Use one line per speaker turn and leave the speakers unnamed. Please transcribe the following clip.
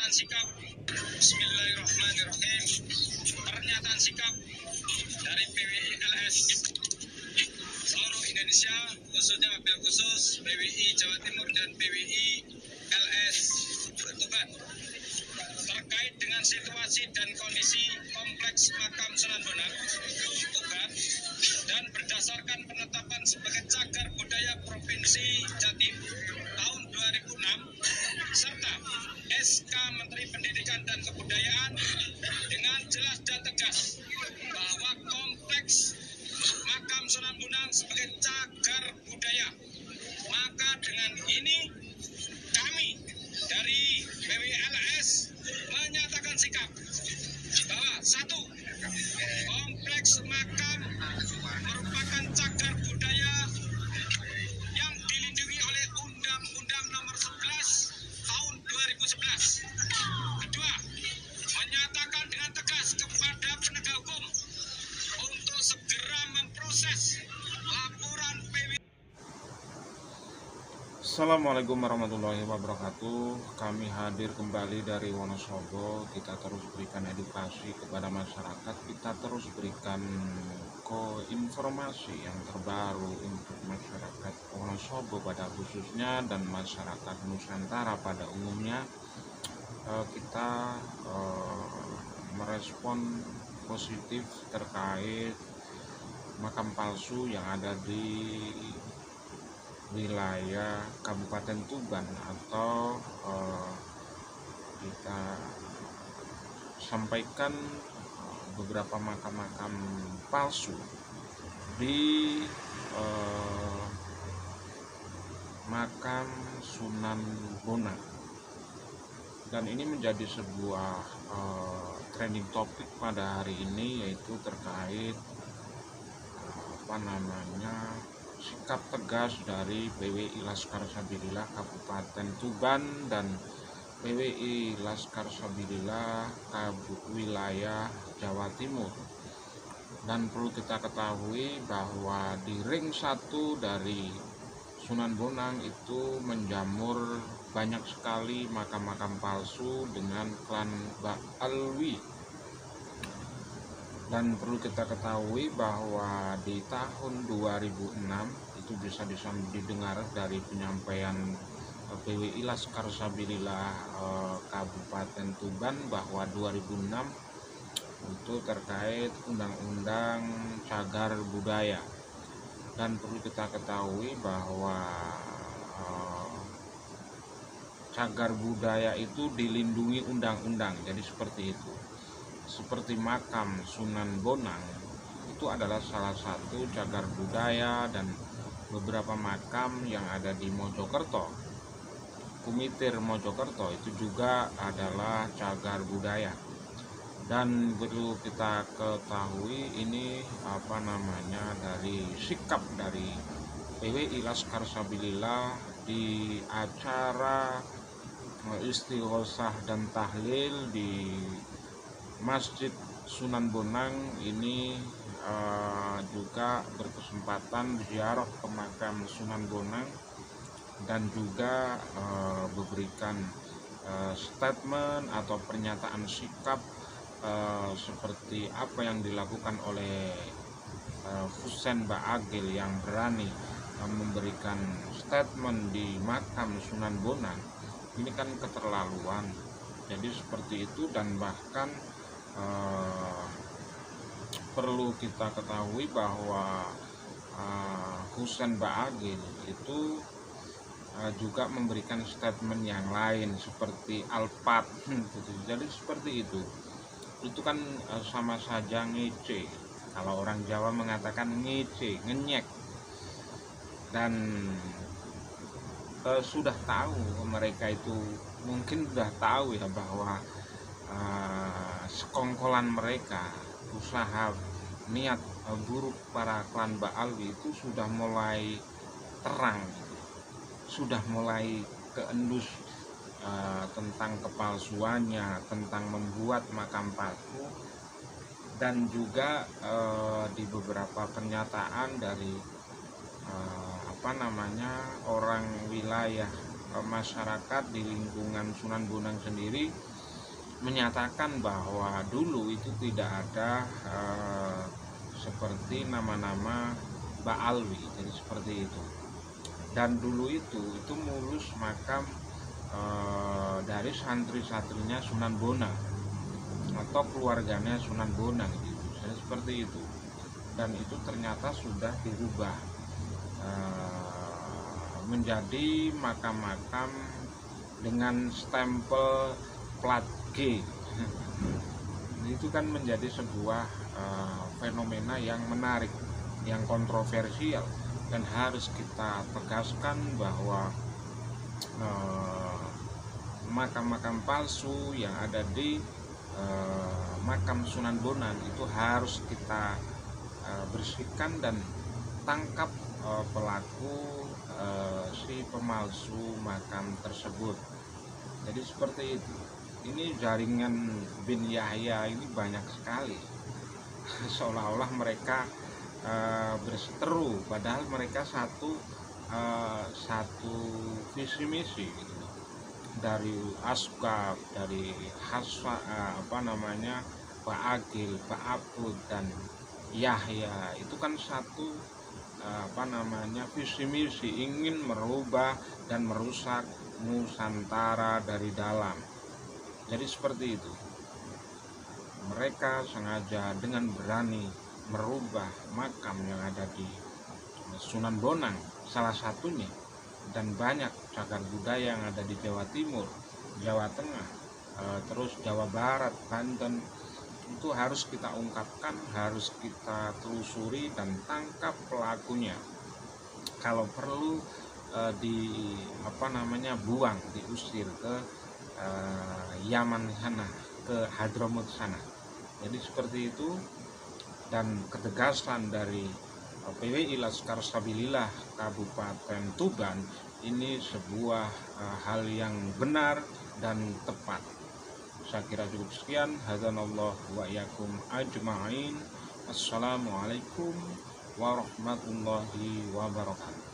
Pernyataan sikap Bismillahirrahmanirrahim. Pernyataan sikap dari PWI LS seluruh Indonesia, khususnya wabil khusus PWI Jawa Timur dan PWI LS Tuban, terkait dengan situasi dan kondisi kompleks makam Sunan Bonang Tuban, dan berdasarkan penetapan sebagai cagar budaya Provinsi Jatim tahun 2006 serta SK Menteri Pendidikan dan Kebudayaan dengan jelas dan tegas bahwa kompleks makam Sunan Bonang sebagai cagar budaya. Maka dengan ini kami dari PWLS menyatakan sikap bahwa satu, kompleks makam merupakan cagar budaya yang dilindungi oleh Undang-Undang Nomor 11 tahun 2011. Kedua, menyatakan dengan tegas kepada penegak hukum untuk segera memproses laporan PW.
Assalamualaikum warahmatullahi wabarakatuh. Kami hadir kembali dari Wonosobo. Kita terus berikan edukasi kepada masyarakat. Kita terus berikan informasi yang terbaru untuk masyarakat Wonosobo pada khususnya dan masyarakat Nusantara pada umumnya. Kita merespon positif terkait makam palsu yang ada di wilayah Kabupaten Tuban, atau kita sampaikan beberapa makam-makam palsu di makam Sunan Bonang, dan ini menjadi sebuah trending topik pada hari ini, yaitu terkait sikap tegas dari PWI Laskar Sabilillah Kabupaten Tuban dan PWI Laskar Sabilillah wilayah Jawa Timur. Dan perlu kita ketahui bahwa di ring 1 dari Sunan Bonang itu menjamur banyak sekali makam-makam palsu dengan klan Ba'alwi. Dan perlu kita ketahui bahwa di tahun 2006 itu bisa didengar dari penyampaian PWI Laskar Sabilillah Kabupaten Tuban bahwa 2006 itu terkait undang-undang cagar budaya. Dan perlu kita ketahui bahwa cagar budaya itu dilindungi undang-undang, jadi seperti itu. Seperti makam Sunan Bonang itu adalah salah satu cagar budaya, dan beberapa makam yang ada di Mojokerto, Kumitir Mojokerto, itu juga adalah cagar budaya. Dan perlu kita ketahui ini dari sikap dari PWI Laskar Sabilillah di acara istighosah dan tahlil di Masjid Sunan Bonang ini, juga berkesempatan ziarah ke makam Sunan Bonang dan juga memberikan statement atau pernyataan sikap seperti apa yang dilakukan oleh Husein Ba'agil yang berani memberikan statement di makam Sunan Bonang. Ini kan keterlaluan. Jadi seperti itu, dan bahkan perlu kita ketahui bahwa Husein Ba'agil itu juga memberikan statement yang lain seperti Alpat gitu. Jadi seperti itu kan sama saja ngece. Kalau orang Jawa mengatakan ngece, ngenyek. Dan sudah tahu, mereka itu mungkin sudah tahu ya bahwa sekongkolan mereka, usaha niat buruk para klan Ba'alwi itu sudah mulai terang, sudah mulai keendus tentang kepalsuannya, tentang membuat makam palsu. Dan juga di beberapa pernyataan dari orang wilayah masyarakat di lingkungan Sunan Bonang sendiri menyatakan bahwa dulu itu tidak ada seperti nama-nama Ba'alwi, jadi seperti itu. Dan dulu itu mulus makam dari santri-santrinya Sunan Bonang atau keluarganya Sunan Bonang gitu. Jadi seperti itu. Dan itu ternyata sudah dirubah menjadi makam-makam dengan stempel plat G. Itu kan menjadi sebuah fenomena yang menarik, yang kontroversial, dan harus kita tegaskan bahwa makam-makam palsu yang ada di makam Sunan Bonang itu harus kita bersihkan dan tangkap pelaku si pemalsu makam tersebut. Jadi seperti itu. Ini jaringan bin Yahya ini banyak sekali. Seolah-olah mereka berseteru, padahal mereka satu visi misi gitu. Dari Askab, dari Hasfa, Pak Agil, Pak Abud, dan Yahya, itu kan satu visi misi, ingin merubah dan merusak Nusantara dari dalam. Jadi seperti itu, mereka sengaja dengan berani merubah makam yang ada di Sunan Bonang salah satunya, dan banyak cagar budaya yang ada di Jawa Timur, Jawa Tengah, terus Jawa Barat, Banten. Itu harus kita ungkapkan, harus kita telusuri dan tangkap pelakunya. Kalau perlu buang, diusir ke Yaman sana, ke Hadramut sana. Jadi seperti itu. Dan ketegasan dari PWI Laskar Sabilillah Kabupaten Tuban ini sebuah hal yang benar dan tepat. Saya kira cukup sekian. Hadanallahu wa iyyakum ajma'in. Assalamualaikum warahmatullahi wabarakatuh.